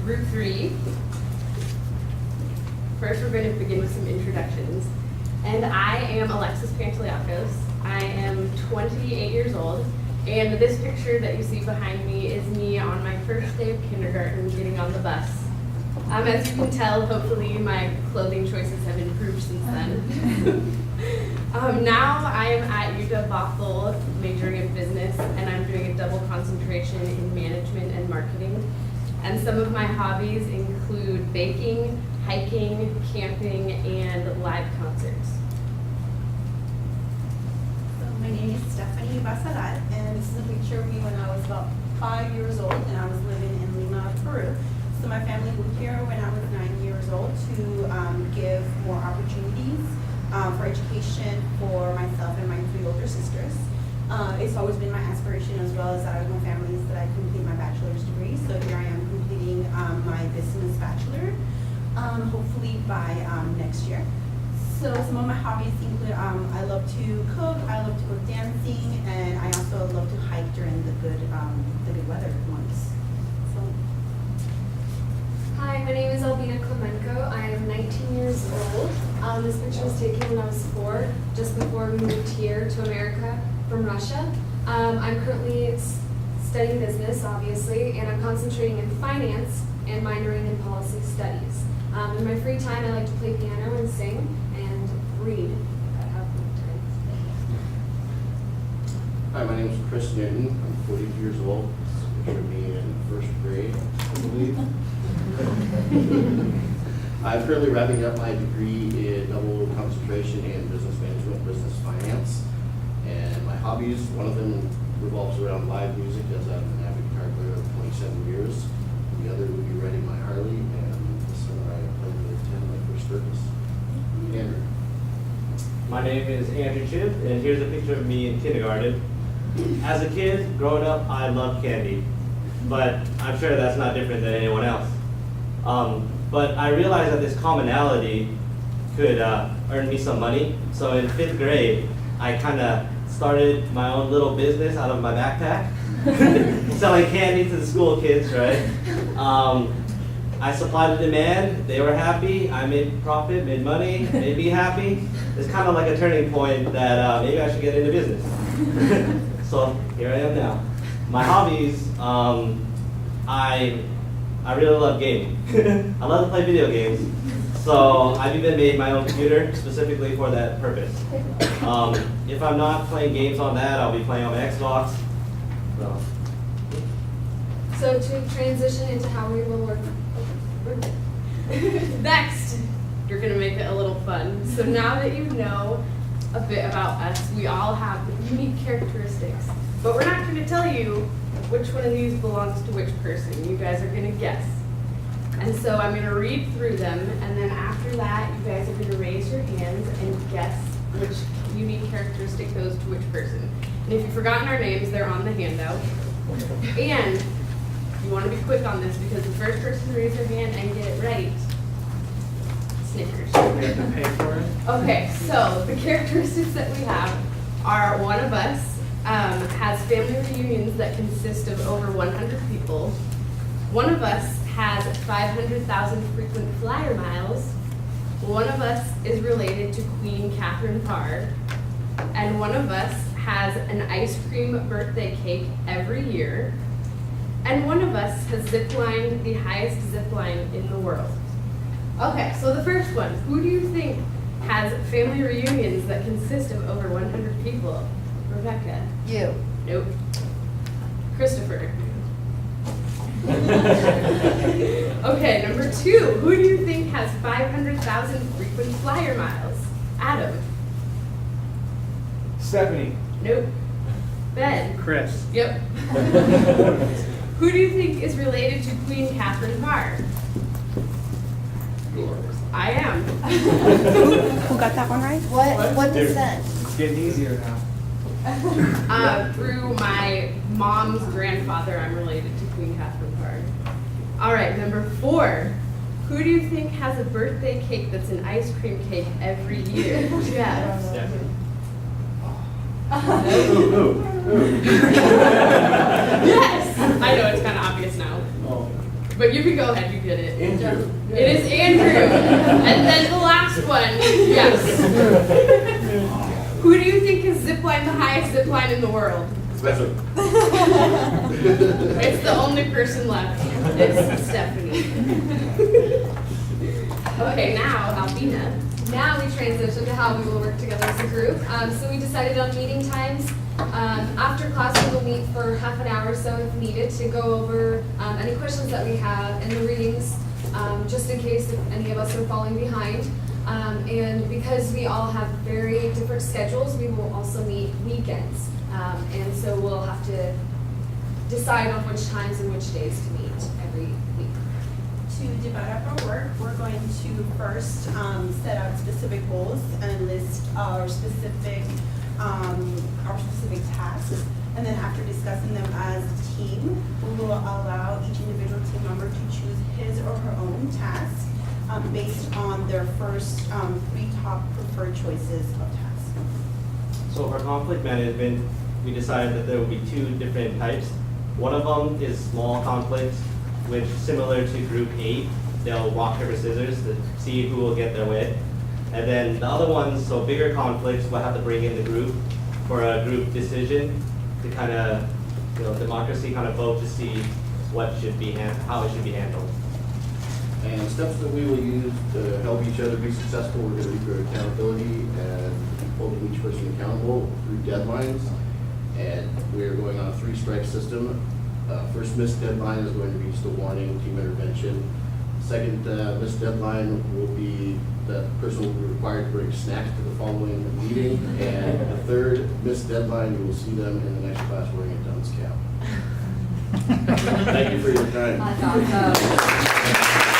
Group 3. First, we're going to begin with some introductions. And I am Alexis Pantoliakos. I am 28 years old. And this picture that you see behind me is me on my first day of kindergarten getting on the bus. As you can tell, hopefully my clothing choices have improved since then. Now I am at UW Bothell majoring in business, and I'm doing a double concentration in management and marketing. And some of my hobbies include baking, hiking, camping, and live concerts. So my name is Stephanie Basalat, and this is a picture of me when I was about 5 years old, and I was living in Lima, Peru. So my family moved here when I was 9 years old to give more opportunities for education for myself and my 3 older sisters. It's always been my aspiration, as well as that of my family, is that I complete my bachelor's degree. So here I am completing my business bachelor, hopefully by next year. So some of my hobbies include I love to cook, I love to go dancing, and I also love to hike during the good weather months. So. Hi, my name is Albina Klemenko. I am 19 years old. This picture was taken when I was 4, just before we moved here to America from Russia. I'm currently studying business, obviously, and I'm concentrating in finance and minoring in policy studies. In my free time, I like to play piano and sing and read if I have time. Hi, my name is Chris Newton. I'm 42 years old. This is a picture of me in first grade, I believe. I'm currently wrapping up my degree in double concentration in business management, business finance. And my hobbies, one of them revolves around live music, as I've been an avid guitar player of 27 years. The other would be riding my Harley, and this summer I plan to attend my first circus. Andrew. My name is Andrew Chip, and here's a picture of me in kindergarten. As a kid, growing up, I loved candy, but I'm sure that's not different than anyone else. But I realized that this commonality could earn me some money. So in 5th grade, I kind of started my own little business out of my backpack, selling candy to the school kids, right? I supplied the demand, they were happy, I made profit, made money, made me happy. It's kind of like a turning point that maybe I should get into business. So here I am now. My hobbies, I really love gaming. I love to play video games. So I've even made my own computer specifically for that purpose. If I'm not playing games on that, I'll be playing on my Xbox. So to transition into how we will work. Next, you're going to make it a little fun. So now that you know a bit about us, we all have unique characteristics. But we're not going to tell you which one of these belongs to which person. You guys are going to guess. And so I'm going to read through them, and then after that, you guys are going to raise your hands and guess which unique characteristic goes to which person. And if you've forgotten our names, they're on the handout. And you want to be quick on this, because the first person to raise their hand and get it right, Snickers. We have to pay for it? Okay, so the characteristics that we have are one of us has family reunions that consist of over 100 people. One of us has 500,000 frequent flyer miles. One of us is related to Queen Catherine Parr. And one of us has an ice cream birthday cake every year. And one of us has zip-lined the highest zip line in the world. Okay, so the first one, who do you think has family reunions that consist of over 100 people? Rebecca? You. Nope. Christopher? Okay, number 2, who do you think has 500,000 frequent flyer miles? Adam? Stephanie. Nope. Ben? Chris. Yep. Who do you think is related to Queen Catherine Parr? I am. Who got that one right? What descent? It's getting easier now. Through my mom's grandfather, I'm related to Queen Catherine Parr. All right, number 4. Who do you think has a birthday cake that's an ice cream cake every year? Jeff? Stephanie. Yes! I know, it's kind of obvious now. Oh. But but you can go ahead, you get it. Andrew. It is Andrew. And then the last one, yes. Who do you think has ziplined the highest zipline in the world? Special. It's the only person left. It's Stephanie. Okay, now Albina. Now we transition to how we will work together as a group. So we decided on meeting times. After class, we will meet for half an hour or so if needed to go over any questions that we have and the readings, just in case if any of us are falling behind. And because we all have very different schedules, we will also meet weekends. And so we'll have to decide on which times and which days to meet every week. To divide up our work, we're going to first set out specific goals and list our specific tasks. And then after discussing them as a team, we will allow each individual team member to choose his or her own task based on their first 3 top preferred choices of tasks. So for conflict management, we decided that there will be 2 different types. One of them is small conflicts, which similar to group 8, they'll rock, paper, scissors to see who will get their way. And then the other ones, so bigger conflicts, we'll have to bring in the group for a group decision to kind of, democracy kind of vote to see what should be, how it should be handled. And steps that we will use to help each other be successful, we're going to do accountability and holding each person accountable through deadlines. And we're going on a 3-strike system. First missed deadline is going to be just a warning, team intervention. Second missed deadline will be that person will be required to bring snacks to the following meeting. And the third missed deadline, you will see them in the next class wearing a dunce cap. Thank you for your time. That's awesome.